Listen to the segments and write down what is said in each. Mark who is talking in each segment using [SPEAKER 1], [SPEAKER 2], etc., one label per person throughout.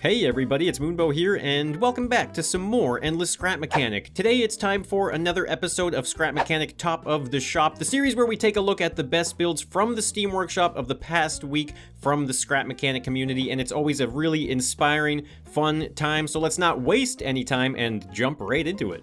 [SPEAKER 1] Hey everybody, it's Moonbo here, and welcome back to some more Endless Scrap Mechanic. Today it's time for another episode of Scrap Mechanic Top of the Shop, the series where we take a look at the best builds from the Steam Workshop of the past week from the Scrap Mechanic community, and it's always a really inspiring, fun time, so let's not waste any time and jump right into it.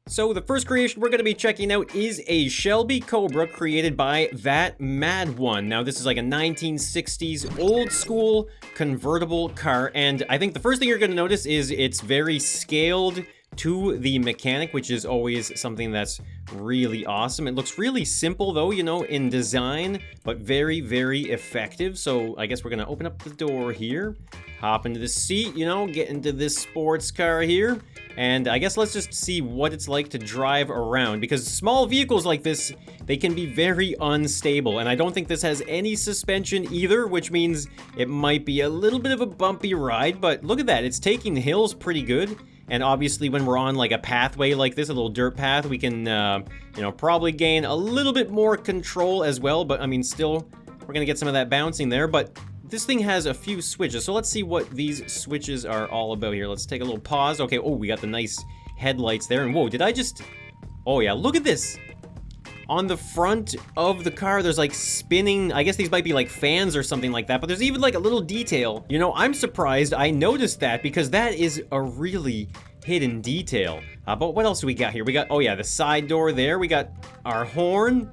[SPEAKER 1] So the first creation we're going to be checking out is a Shelby Cobra created by That Mad One. Now this is like a 1960s old school convertible car, and I think the first thing you're going to notice is it's very scaled to the mechanic, which is always something that's really awesome. It looks really simple though, you know, in design, but very, very effective. So I guess we're going to open up the door here, hop into the seat, you know, get into this sports car here. And I guess let's just see what it's like to drive around, because small vehicles like this, they can be very unstable, and I don't think this has any suspension either, which means it might be a little bit of a bumpy ride, but look at that, it's taking hills pretty good. And obviously when we're on like a pathway like this, a little dirt path, we can, you know, probably gain a little bit more control as well, but I mean, still, we're gonna get some of that bouncing there, but this thing has a few switches, so let's see what these switches are all about here. Let's take a little pause. Okay, oh, we got the nice headlights there, and whoa, did I just... Oh yeah, look at this! On the front of the car, there's like spinning... I guess these might be like fans or something like that, but there's even like a little detail. You know, I'm surprised I noticed that, because that is a really hidden detail. But what else do we got here? We got, oh yeah, the side door there. We got our horn.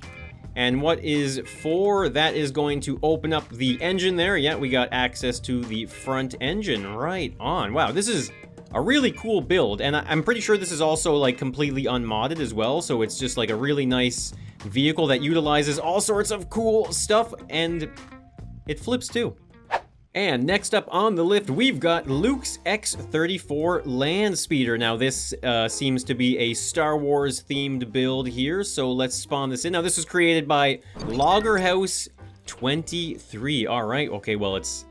[SPEAKER 1] And what is for, that is going to open up the engine there. Yeah, we got access to the front engine. Right on. Wow, this is a really cool build. And I'm pretty sure this is also like completely unmodded as well. So it's just like a really nice vehicle that utilizes all sorts of cool stuff. And it flips too. And next up on the lift, we've got Luke's X-34 Land Speeder. Now this seems to be a Star Wars themed build here, so let's spawn this in. Now this was created by Loggerhouse23. All right, okay, well it's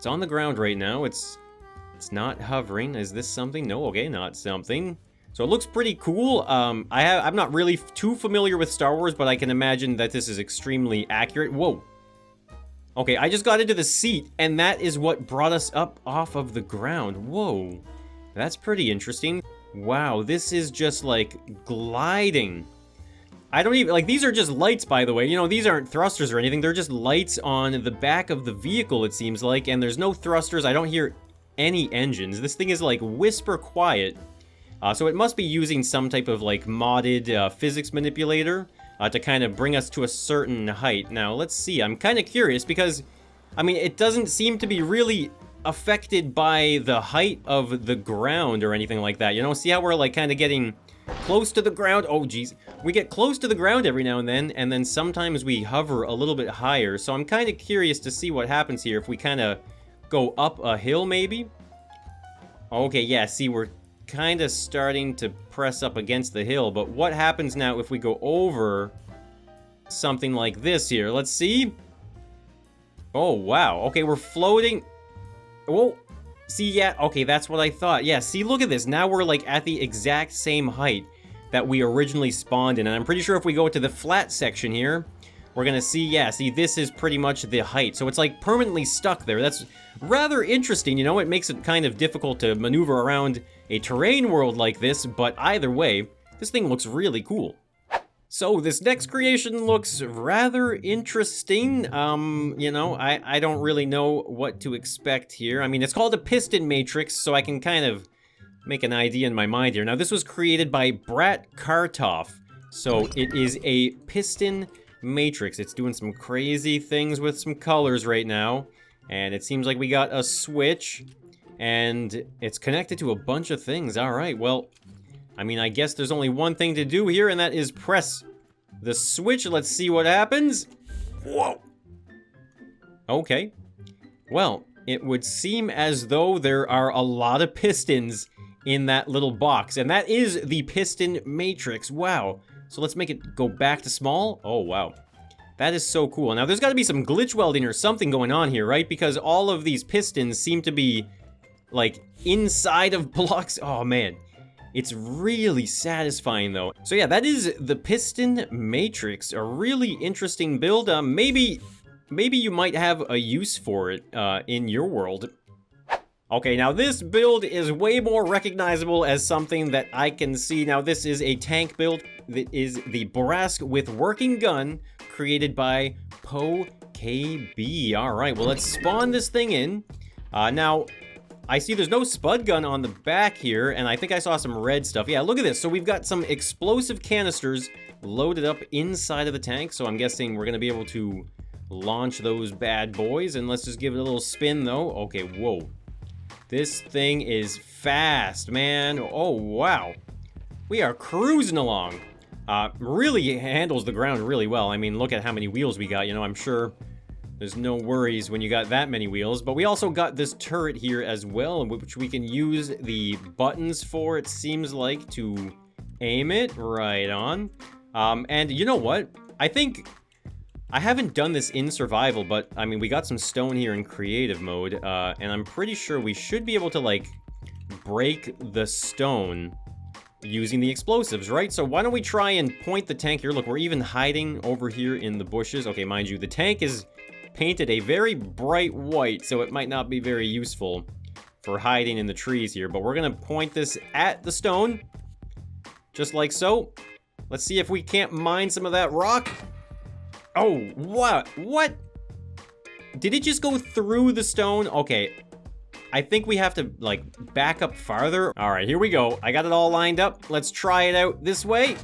[SPEAKER 1] on the ground right now. It's not hovering. Is this something? No, okay, not something. So it looks pretty cool. I'm not really too familiar with Star Wars, but I can imagine that this is extremely accurate. Whoa. Okay, I just got into the seat, and that is what brought us up off of the ground. Whoa, that's pretty interesting. Wow, this is just like gliding. I don't even, like, these are just lights, by the way. You know, these aren't thrusters or anything. They're just lights on the back of the vehicle, it seems like, and there's no thrusters. I don't hear any engines. This thing is like whisper quiet. So it must be using some type of like modded physics manipulator. To kind of bring us to a certain height. Now, let's see. I'm kind of curious because, I mean, it doesn't seem to be really affected by the height of the ground or anything like that. You know, see how we're like kind of getting close to the ground? Oh, geez. We get close to the ground every now and then sometimes we hover a little bit higher. So I'm kind of curious to see what happens here if we kind of go up a hill, maybe. Okay, yeah, see, we're kind of starting to press up against the hill, but what happens now if we go over something like this here? Let's see. Oh wow, okay, we're floating. Whoa, see, yeah, okay, that's what I thought. Yeah, see, look at this. Now we're like at the exact same height that we originally spawned in, and I'm pretty sure if we go to the flat section here, we're gonna see, yeah, see, this is pretty much the height, so it's like permanently stuck there. That's rather interesting, you know. It makes it kind of difficult to maneuver around a terrain world like this, but either way, this thing looks really cool. So this next creation looks rather interesting. You know, I don't really know what to expect here. I mean, it's called a Piston Matrix, so I can kind of make an idea in my mind here. Now, this was created by Brat Kartoff, so it is a Piston Matrix. It's doing some crazy things with some colors right now, and it seems like we got a switch. And it's connected to a bunch of things. All right, well, I mean, I guess there's only one thing to do here, and that is press the switch. Let's see what happens. Whoa. Okay. Well, it would seem as though there are a lot of pistons in that little box, and that is the Piston Matrix. Wow. So let's make it go back to small. Oh, wow. That is so cool. Now, there's got to be some glitch welding or something going on here, right? Because all of these pistons seem to be like inside of blocks. Oh man, it's really satisfying though. So yeah, that is the Piston Matrix, a really interesting build. Maybe you might have a use for it in your world. Okay, now this build is way more recognizable as something that I can see. Now this is a tank build that is the Brask with working gun created by Po KB. Alright, well let's spawn this thing in. Now, I see there's no spud gun on the back here, and I think I saw some red stuff. Yeah, look at this. So we've got some explosive canisters loaded up inside of the tank, so I'm guessing we're going to be able to launch those bad boys. And let's just give it a little spin, though. Okay, whoa. This thing is fast, man. Oh, wow. We are cruising along. Really handles the ground really well. I mean, look at how many wheels we got. You know, I'm sure there's no worries when you got that many wheels. But we also got this turret here as well, which we can use the buttons for, it seems like, to aim it right on. And you know what? I think I haven't done this in survival, but I mean, we got some stone here in creative mode, and I'm pretty sure we should be able to, like, break the stone using the explosives, right? So why don't we try and point the tank here? Look, we're even hiding over here in the bushes. Okay, mind you, the tank is painted a very bright white, so it might not be very useful for hiding in the trees here, but we're gonna point this at the stone, just like so. Let's see if we can't mine some of that rock. Oh, what? What? Did it just go through the stone? Okay. I think we have to, like, back up farther. All right, here we go. I got it all lined up. Let's try it out this way.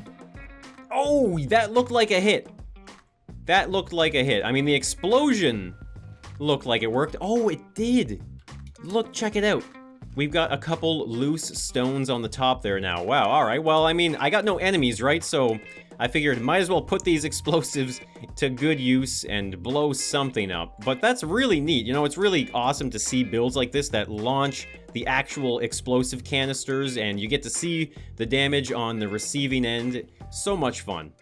[SPEAKER 1] Oh, that looked like a hit. That looked like a hit. I mean, the explosion looked like it worked. Oh, it did. Look, check it out. We've got a couple loose stones on the top there now. Wow, all right. Well, I mean, I got no enemies, right? So I figured might as well put these explosives to good use and blow something up. But that's really neat. You know, it's really awesome to see builds like this that launch the actual explosive canisters, and you get to see the damage on the receiving end. So much fun.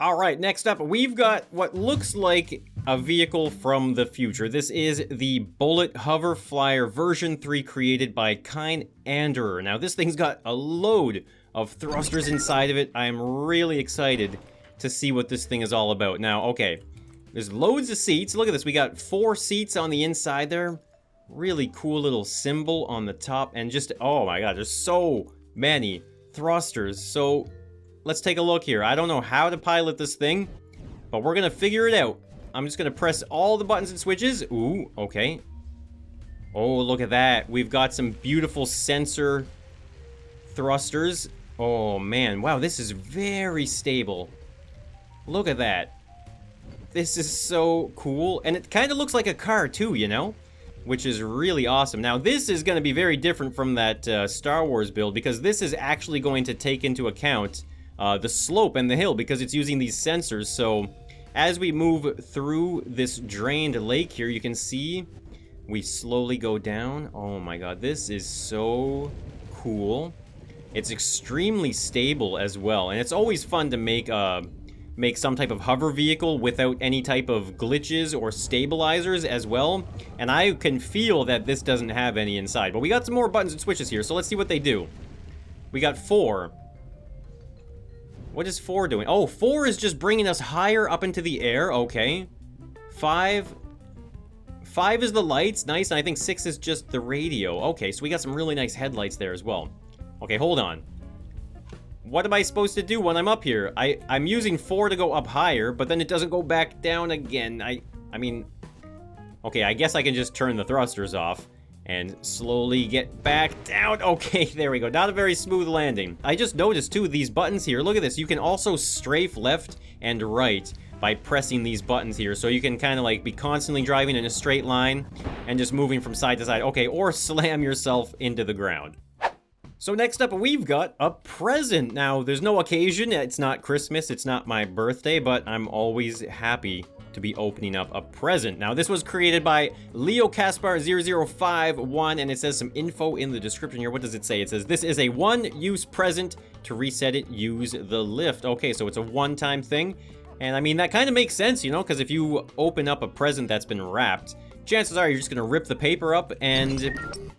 [SPEAKER 1] All right, next up, we've got what looks like a vehicle from the future. This is the Bullet Hover Flyer version 3 created by Kine Anderer. Now, this thing's got a load of thrusters inside of it. I am really excited to see what this thing is all about. Now, okay, there's loads of seats. Look at this. We got 4 seats on the inside there. Really cool little symbol on the top. And just, oh my god, there's so many thrusters. So let's take a look here. I don't know how to pilot this thing, but we're gonna figure it out. I'm just gonna press all the buttons and switches. Ooh, okay. Oh, look at that. We've got some beautiful sensor thrusters. Oh man, wow, this is very stable. Look at that. This is so cool. And it kind of looks like a car too, you know? Which is really awesome. Now, this is going to be very different from that Star Wars build, because this is actually going to take into account the slope and the hill, because it's using these sensors. So as we move through this drained lake here, you can see we slowly go down. Oh my god, this is so cool. It's extremely stable as well, and it's always fun to make some type of hover vehicle without any type of glitches or stabilizers as well. And I can feel that this doesn't have any inside. But we got some more buttons and switches here, so let's see what they do. We got 4. What is 4 doing? Oh, 4 is just bringing us higher up into the air. Okay. 5 is the lights. Nice. And I think 6 is just the radio. Okay, so we got some really nice headlights there as well. Okay, hold on. What am I supposed to do when I'm up here? I'm using 4 to go up higher, but then it doesn't go back down again. I mean... Okay, I guess I can just turn the thrusters off and slowly get back down. Okay, there we go. Not a very smooth landing. I just noticed, too, these buttons here. Look at this. You can also strafe left and right by pressing these buttons here. So you can kind of, like, be constantly driving in a straight line and just moving from side to side. Okay, or slam yourself into the ground. So next up, we've got a present. Now, there's no occasion. It's not Christmas. It's not my birthday, but I'm always happy to be opening up a present. Now, this was created by Leo Caspar 0051, and it says some info in the description here. What does it say? It says, this is a one-use present. To reset it, use the lift. Okay, so it's a one-time thing. And I mean, that kind of makes sense, you know, because if you open up a present that's been wrapped, chances are you're just gonna rip the paper up, and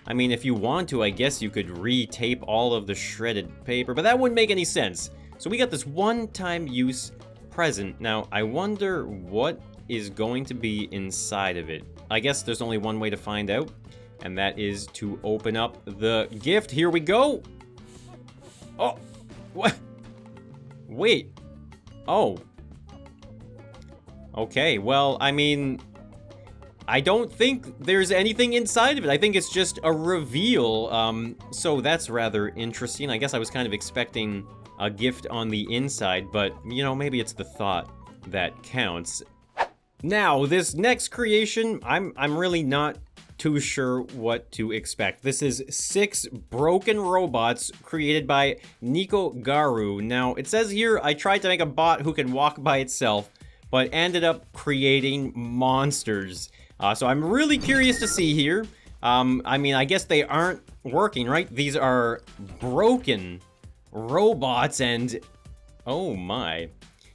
[SPEAKER 1] I mean, if you want to, I guess you could re-tape all of the shredded paper, but that wouldn't make any sense. So we got this one-time use present. Now, I wonder what is going to be inside of it. I guess there's only one way to find out. And that is to open up the gift. Here we go. Oh, what? Wait. Oh. Okay, well, I mean, I don't think there's anything inside of it. I think it's just a reveal. So that's rather interesting. I guess I was kind of expecting a gift on the inside, but, you know, maybe it's the thought that counts. Now, this next creation, I'm really not too sure what to expect. This is 6 broken robots created by Nico Garu. Now, it says here, I tried to make a bot who can walk by itself, but ended up creating monsters. So I'm really curious to see here. I mean, I guess they aren't working, right? These are broken robots and... oh my.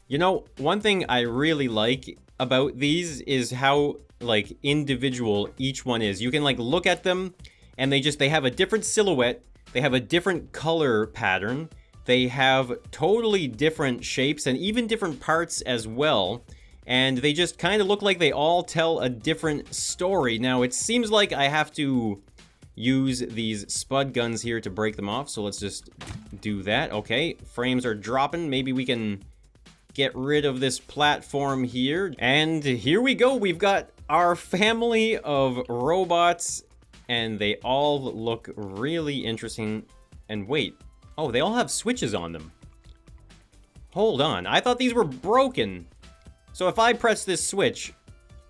[SPEAKER 1] You know, one thing I really like about these is how, like, individual each one is. You can, like, look at them, and they have a different silhouette, they have a different color pattern, they have totally different shapes, and even different parts as well, and they just kind of look like they all tell a different story. Now, it seems like I have to use these spud guns here to break them off, so let's just do that. Okay, frames are dropping, maybe we can get rid of this platform here. And here we go. We've got our family of robots, and they all look really interesting. And wait, oh, they all have switches on them. Hold on, I thought these were broken. So if I press this switch,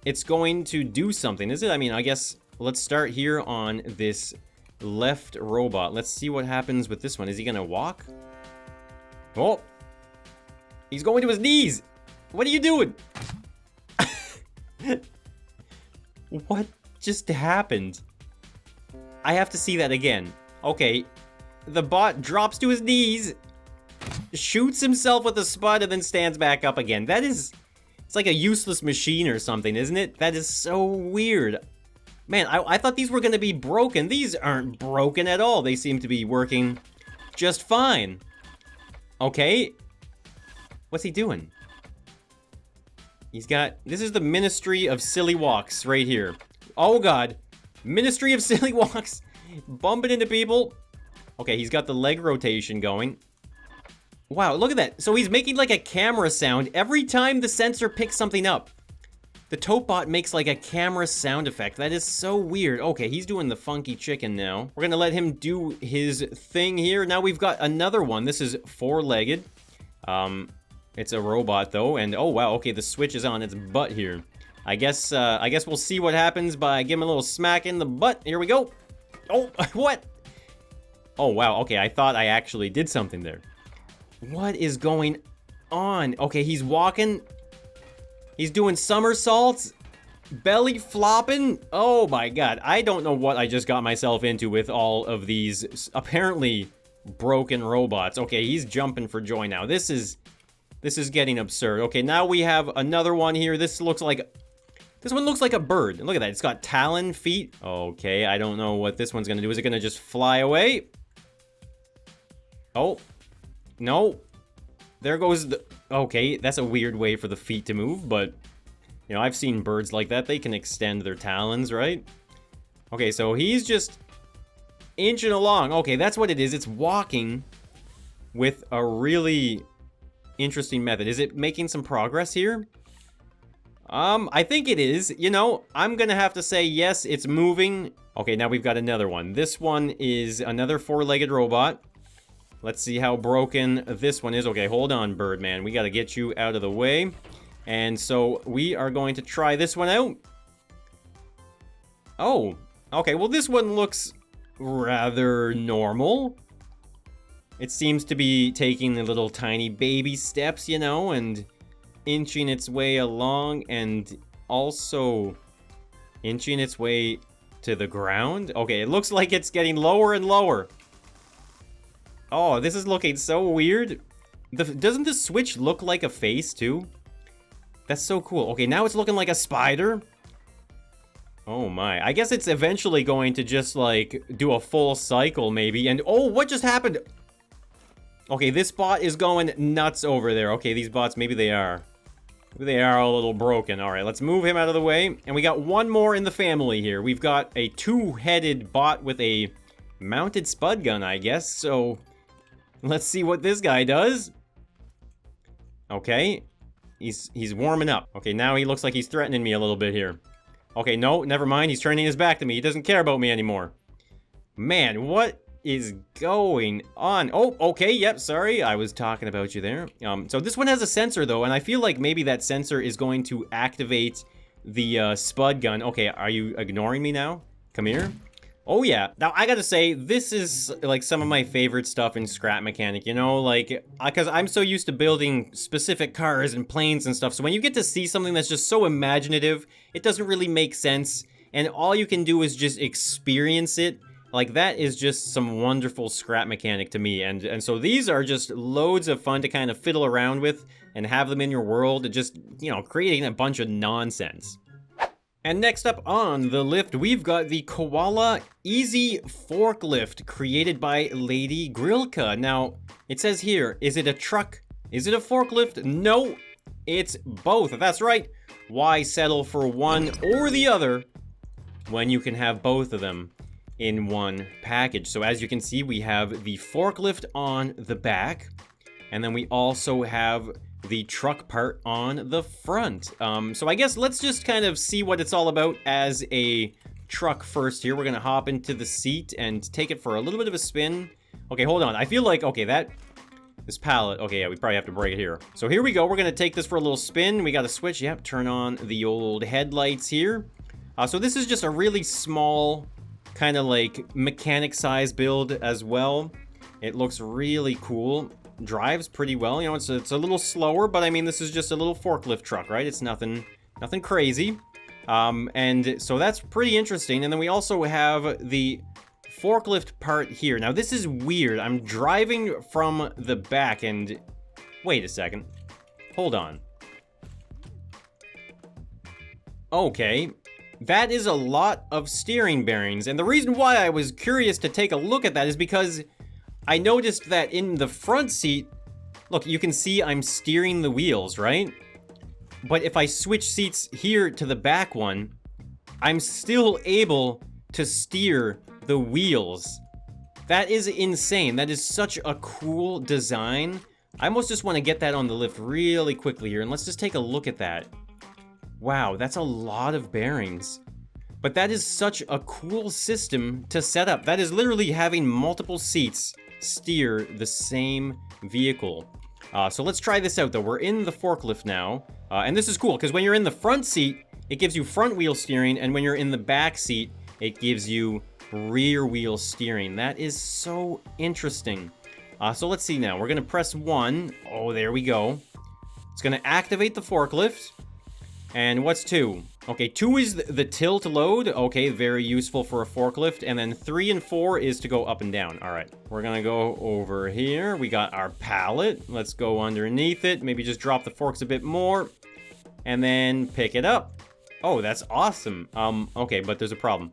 [SPEAKER 1] it's going to do something, is it? I mean, I guess let's start here on this left robot. Let's see what happens with this one. Is he gonna walk? Oh, he's going to his knees. What are you doing? What just happened? I have to see that again. Okay, the bot drops to his knees, shoots himself with a spud, and then stands back up again. That is... it's like a useless machine or something, isn't it? That is so weird. Man, I thought these were going to be broken. These aren't broken at all. They seem to be working just fine. Okay. What's he doing? He's got... this is the Ministry of Silly Walks right here. Oh, God. Ministry of Silly Walks. Bumping into people. Okay, he's got the leg rotation going. Wow, look at that. So he's making like a camera sound every time the sensor picks something up. The Topebot makes like a camera sound effect. That is so weird. Okay, he's doing the funky chicken now. We're gonna let him do his thing here. Now we've got another one. This is 4-legged. It's a robot though, and oh wow, okay, the switch is on its butt here. I guess we'll see what happens by giving him a little smack in the butt. Here we go. Oh, what? Oh wow, okay, I thought I actually did something there. What is going on? Okay, he's walking. He's doing somersaults. Belly flopping. Oh my god. I don't know what I just got myself into with all of these apparently broken robots. Okay, he's jumping for joy now. This is getting absurd. Okay, now we have another one here. This one looks like a bird. Look at that. It's got talon feet. Okay, I don't know what this one's gonna do. Is it gonna just fly away? Oh. No. There goes the... okay, that's a weird way for the feet to move, but... you know, I've seen birds like that. They can extend their talons, right? Okay, so he's just inching along. Okay, that's what it is. It's walking with a really interesting method. Is it making some progress here? I think it is. You know, I'm gonna have to say yes, it's moving. Okay, now we've got another one. This one is another 4-legged robot. Let's see how broken this one is. Okay, hold on, Birdman. We gotta get you out of the way. And so we are going to try this one out. Oh, okay. Well, this one looks rather normal. It seems to be taking the little tiny baby steps, you know, and inching its way along and also inching its way to the ground. Okay, it looks like it's getting lower and lower. Oh, this is looking so weird. Doesn't the switch look like a face, too? That's so cool. Okay, now it's looking like a spider. Oh my. I guess it's eventually going to just, like, do a full cycle, maybe. And, oh, what just happened? Okay, this bot is going nuts over there. Okay, these bots, maybe they are They are a little broken. All right, let's move him out of the way. And we got one more in the family here. We've got a two-headed bot with a mounted spud gun, I guess. So let's see what this guy does. Okay, he's warming up. Okay, now he looks like he's threatening me a little bit here. Okay, no, never mind. He's turning his back to me. He doesn't care about me anymore. Man, what is going on? Oh, okay, yep, sorry. I was talking about you there. So this one has a sensor, though, and I feel like maybe that sensor is going to activate the spud gun. Okay, are you ignoring me now? Come here. Oh, yeah. Now, I gotta say, this is, like, some of my favorite stuff in Scrap Mechanic, you know? Like, because I'm so used to building specific cars and planes and stuff, so when you get to see something that's just so imaginative, it doesn't really make sense, and all you can do is just experience it. Like, that is just some wonderful Scrap Mechanic to me, and so these are just loads of fun to kind of fiddle around with and have them in your world, and just, you know, creating a bunch of nonsense. And next up on the lift, we've got the Koala Easy Forklift, created by Lady Grilka. Now, it says here, is it a truck? Is it a forklift? No, it's both. That's right. Why settle for one or the other when you can have both of them in one package? So as you can see, we have the forklift on the back, and then we also have the truck part on the front. So I guess let's just kind of see what it's all about as a truck first here. We're gonna hop into the seat and take it for a little bit of a spin. Okay, hold on. I feel like, okay, this pallet, okay, yeah, we probably have to break it here. So here we go. We're gonna take this for a little spin. We got a switch, yep, turn on the old headlights here. So this is just a really small, kind of like mechanic size build as well. It looks really cool. Drives pretty well, you know, it's a little slower, but I mean, this is just a little forklift truck, right? It's nothing crazy. And so that's pretty interesting. And then we also have the forklift part here. Now this is weird. I'm driving from the back and wait a second. Hold on. Okay. That is a lot of steering bearings. And the reason why I was curious to take a look at that is because I noticed that in the front seat, look, you can see I'm steering the wheels, right? But if I switch seats here to the back one, I'm still able to steer the wheels. That is insane. That is such a cool design. I almost just want to get that on the lift really quickly here, and let's just take a look at that. Wow, that's a lot of bearings. But that is such a cool system to set up. That is literally having multiple seats steer the same vehicle. So let's try this out though. We're in the forklift now, and this is cool because when you're in the front seat, it gives you front wheel steering, and when you're in the back seat, it gives you rear wheel steering. That is so interesting. So let's see now. We're gonna press 1. Oh, there we go. It's gonna activate the forklift. And what's 2? Okay, 2 is the tilt load. Okay, very useful for a forklift. And then 3 and 4 is to go up and down. All right, we're gonna go over here. We got our pallet. Let's go underneath it. Maybe just drop the forks a bit more. And then pick it up. Oh, that's awesome. Okay, but there's a problem.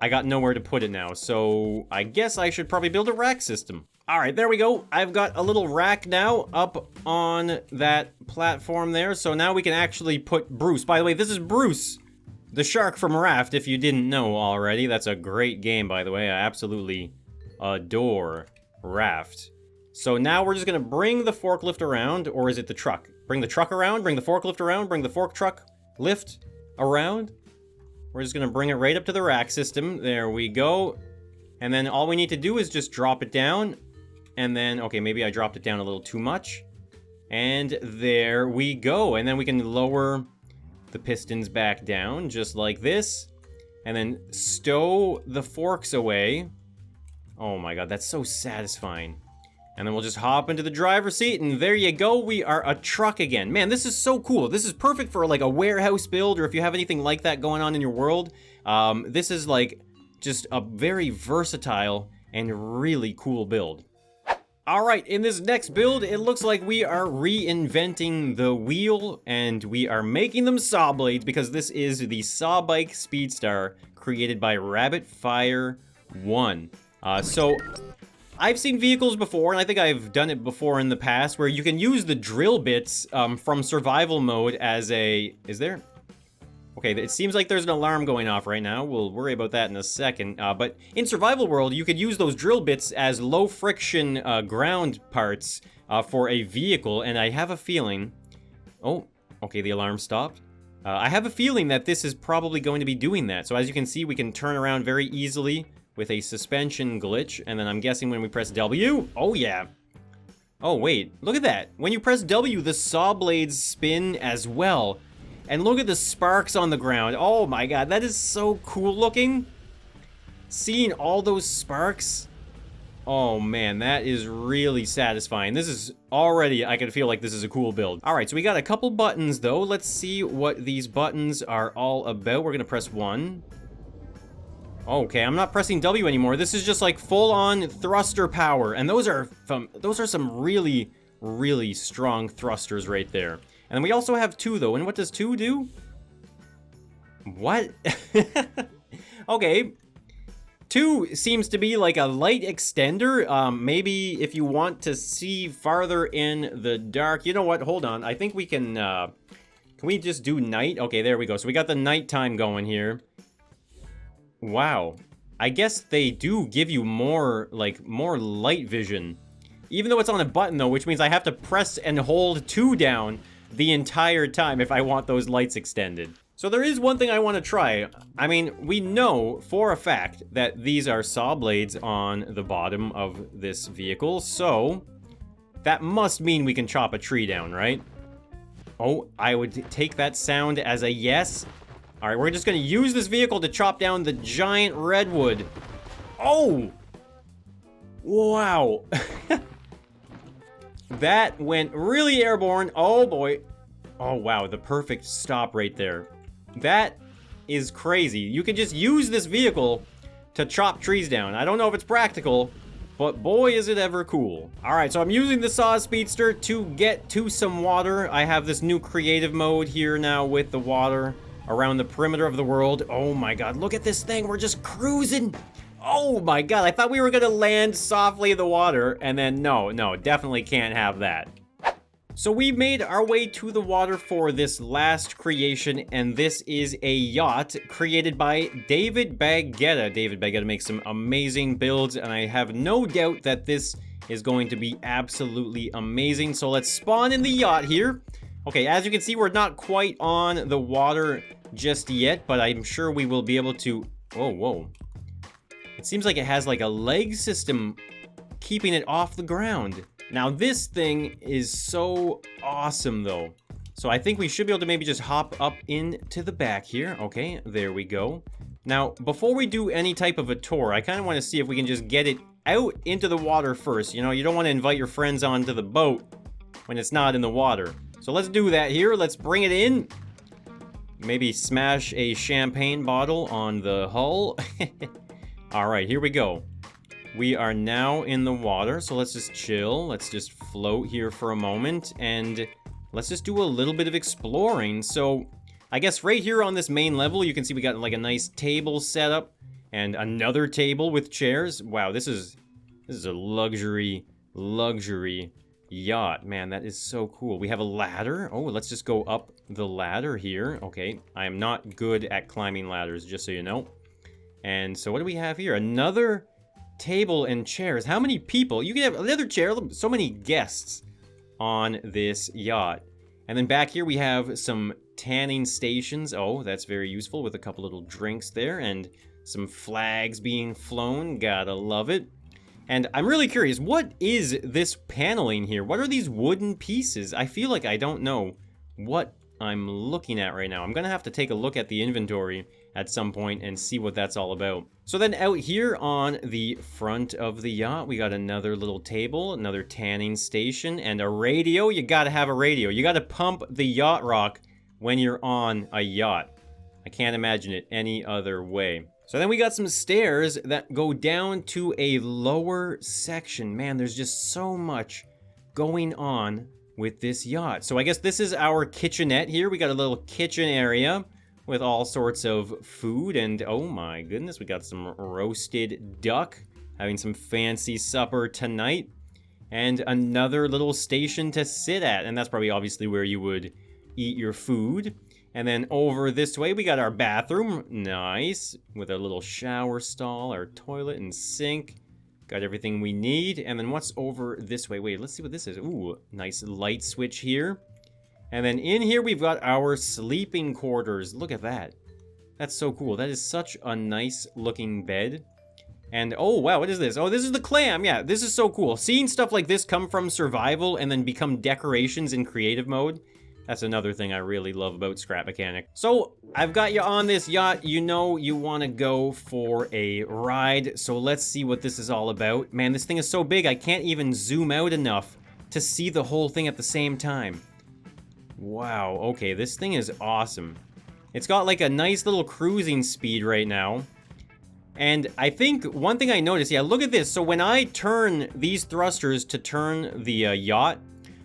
[SPEAKER 1] I got nowhere to put it now. So I guess I should probably build a rack system. All right, there we go. I've got a little rack now up on that platform there. So now we can actually put Bruce. By the way, this is Bruce, the shark from Raft, if you didn't know already. That's a great game, by the way. I absolutely adore Raft. So now we're just gonna bring the forklift around, or is it the truck? Bring the truck around, bring the forklift around, bring the fork truck lift around. We're just gonna bring it right up to the rack system. There we go. And then all we need to do is just drop it down. And then, okay, maybe I dropped it down a little too much. And there we go. And then we can lower the pistons back down, just like this. And then stow the forks away. Oh my god, that's so satisfying. And then we'll just hop into the driver's seat, and there you go, we are a truck again. Man, this is so cool. This is perfect for like a warehouse build, or if you have anything like that going on in your world. This is like just a very versatile and really cool build. Alright, in this next build, it looks like we are reinventing the wheel, and we are making them saw blades, because this is the Sawblade Speedstar, created by Rabbit Fire 1. So, I've seen vehicles before, and I think I've done it before in the past, where you can use the drill bits from survival mode as a... Is there? Okay, it seems like there's an alarm going off right now. We'll worry about that in a second. But in survival world, you could use those drill bits as low friction ground parts for a vehicle, and I have a feeling... Oh, okay, the alarm stopped. I have a feeling that this is probably going to be doing that. So as you can see, we can turn around very easily with a suspension glitch, and then I'm guessing when we press W... Oh, yeah. Oh, wait. Look at that. When you press W, the Sawblades spin as well. And look at the sparks on the ground. Oh my god, that is so cool looking. Seeing all those sparks. Oh man, that is really satisfying. This is already, I can feel like this is a cool build. Alright, so we got a couple buttons though. Let's see what these buttons are all about. We're gonna press 1. Okay, I'm not pressing W anymore. This is just like full-on thruster power. And those are some really, really strong thrusters right there. And then we also have 2 though. And what does 2 do? What? Okay. 2 seems to be like a light extender. Maybe if you want to see farther in the dark. You know what? Hold on. I think we can we just do night? Okay, there we go. So we got the nighttime going here. Wow. I guess they do give you more light vision. Even though it's on a button though, which means I have to press and hold 2 down the entire time if I want those lights extended. So there is one thing I want to try. I mean, we know for a fact that these are saw blades on the bottom of this vehicle, so that must mean we can chop a tree down, right? Oh, I would take that sound as a yes. All right, we're just going to use this vehicle to chop down the giant redwood. Oh! Wow. That went really airborne. Oh, boy. Oh, wow, the perfect stop right there. That is crazy. You can just use this vehicle to chop trees down. I don't know if it's practical, but boy, is it ever cool. All right, so I'm using the Saw Speedster to get to some water. I have this new creative mode here now with the water around the perimeter of the world. Oh my god, look at this thing. We're just cruising. Oh my god, I thought we were gonna land softly in the water, and then no, definitely can't have that. So we made our way to the water for this last creation, and this is a yacht created by David Baggetta. David Baggetta makes some amazing builds, and I have no doubt that this is going to be absolutely amazing. So let's spawn in the yacht here. Okay, as you can see, we're not quite on the water just yet, but I'm sure we will be able to... Whoa, whoa. It seems like it has like a leg system keeping it off the ground. Now this thing is so awesome though. So I think we should be able to maybe just hop up into the back here. Okay, there we go. Now, before we do any type of a tour, I kind of want to see if we can just get it out into the water first. You know, you don't want to invite your friends onto the boat when it's not in the water. So let's do that here. Let's bring it in. Maybe smash a champagne bottle on the hull. All right, here we go. We are now in the water, so let's just chill. Let's just float here for a moment, and let's just do a little bit of exploring. So, I guess right here on this main level, you can see we got like a nice table set up, and another table with chairs. Wow, this is a luxury yacht. Man, that is so cool. We have a ladder. Oh, let's just go up the ladder here. Okay, I am not good at climbing ladders, just so you know. And so what do we have here? Another table and chairs. How many people? You can have another chair. So many guests on this yacht. And then back here we have some tanning stations. Oh, that's very useful with a couple little drinks there and some flags being flown. Gotta love it. And I'm really curious, what is this paneling here? What are these wooden pieces? I feel like I don't know what I'm looking at right now. I'm gonna have to take a look at the inventory at some point and see what that's all about. So then out here on the front of the yacht, we got another little table, another tanning station, and a radio. You gotta have a radio. You gotta pump the yacht rock when you're on a yacht. I can't imagine it any other way. So then we got some stairs that go down to a lower section. Man, there's just so much going on with this yacht. So I guess this is our kitchenette here. We got a little kitchen area with all sorts of food, and oh my goodness, we got some roasted duck. having some fancy supper tonight. And another little station to sit at. And that's probably obviously where you would eat your food. And then over this way, we got our bathroom. Nice. With our little shower stall, our toilet and sink. Got everything we need. And then what's over this way? Wait, let's see what this is. Ooh, nice light switch here. And then in here, we've got our sleeping quarters. Look at that. That's so cool. That is such a nice looking bed. And, oh, wow, what is this? Oh, this is the clam. Yeah, this is so cool. Seeing stuff like this come from survival and then become decorations in creative mode, that's another thing I really love about Scrap Mechanic. So, I've got you on this yacht. You know you want to go for a ride. So, let's see what this is all about. Man, this thing is so big, I can't even zoom out enough to see the whole thing at the same time. Wow, okay, this thing is awesome. It's got like a nice little cruising speed right now. And I think one thing I noticed, yeah, look at this. So when I turn these thrusters to turn the yacht,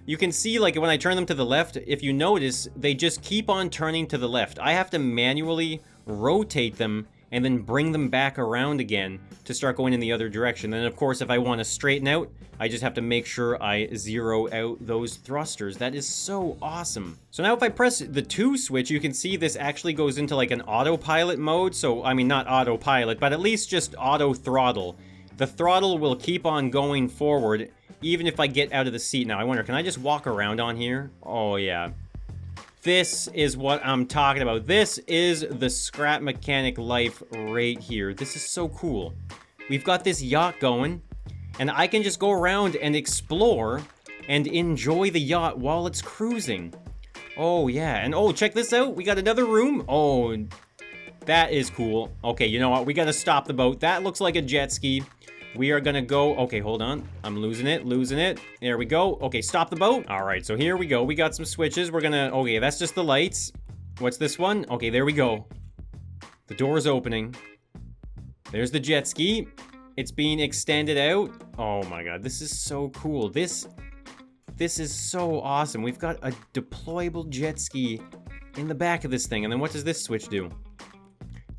[SPEAKER 1] you can see like when I turn them to the left, if you notice, they just keep on turning to the left. I have to manually rotate them and then bring them back around again to start going in the other direction. Then of course, if I want to straighten out, I just have to make sure I zero out those thrusters. That is so awesome. So now if I press the 2 switch, you can see this actually goes into like an autopilot mode. So, I mean, not autopilot, but at least just auto throttle. The throttle will keep on going forward, even if I get out of the seat. Now, I wonder, can I just walk around on here? Oh, yeah. This is what I'm talking about. This is the Scrap Mechanic life right here. This is so cool. We've got this yacht going, and I can just go around and explore and enjoy the yacht while it's cruising. Oh, yeah. And oh, check this out. We got another room. Oh, that is cool. Okay, you know what? We got to stop the boat. That looks like a jet ski. We are gonna go, okay, hold on. I'm losing it. There we go. Okay, stop the boat. All right, so here we go. We got some switches. We're gonna, okay, that's just the lights. What's this one? Okay, there we go. The door's opening. There's the jet ski. It's being extended out. Oh my God, this is so cool. This is so awesome. We've got a deployable jet ski in the back of this thing. And then what does this switch do?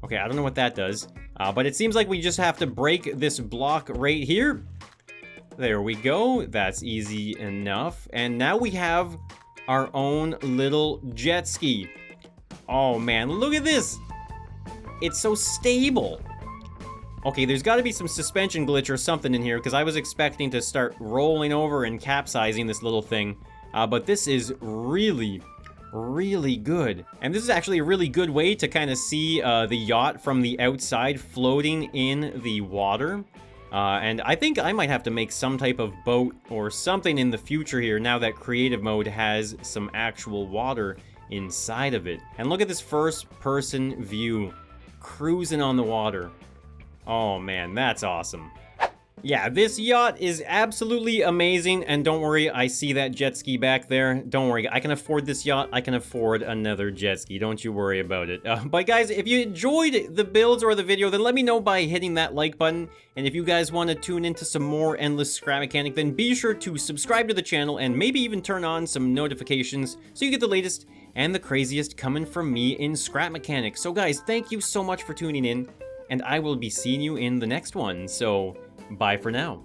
[SPEAKER 1] Okay, I don't know what that does. But it seems like we just have to break this block right here. There we go. That's easy enough. And now we have our own little jet ski. Oh man, look at this. It's so stable. Okay, there's got to be some suspension glitch or something in here because I was expecting to start rolling over and capsizing this little thing. But this is really good. And this is actually a really good way to kind of see the yacht from the outside floating in the water. And I think I might have to make some type of boat or something in the future here now that creative mode has some actual water inside of it. And look at this first person view cruising on the water. Oh man, that's awesome. Yeah, this yacht is absolutely amazing, and don't worry, I see that jet ski back there. Don't worry, I can afford this yacht, I can afford another jet ski, don't you worry about it. But guys, if you enjoyed the builds or the video, then let me know by hitting that like button, and if you guys want to tune into some more Endless Scrap Mechanic, then be sure to subscribe to the channel, and maybe even turn on some notifications, so you get the latest and the craziest coming from me in Scrap Mechanic. So guys, thank you so much for tuning in, and I will be seeing you in the next one, so bye for now.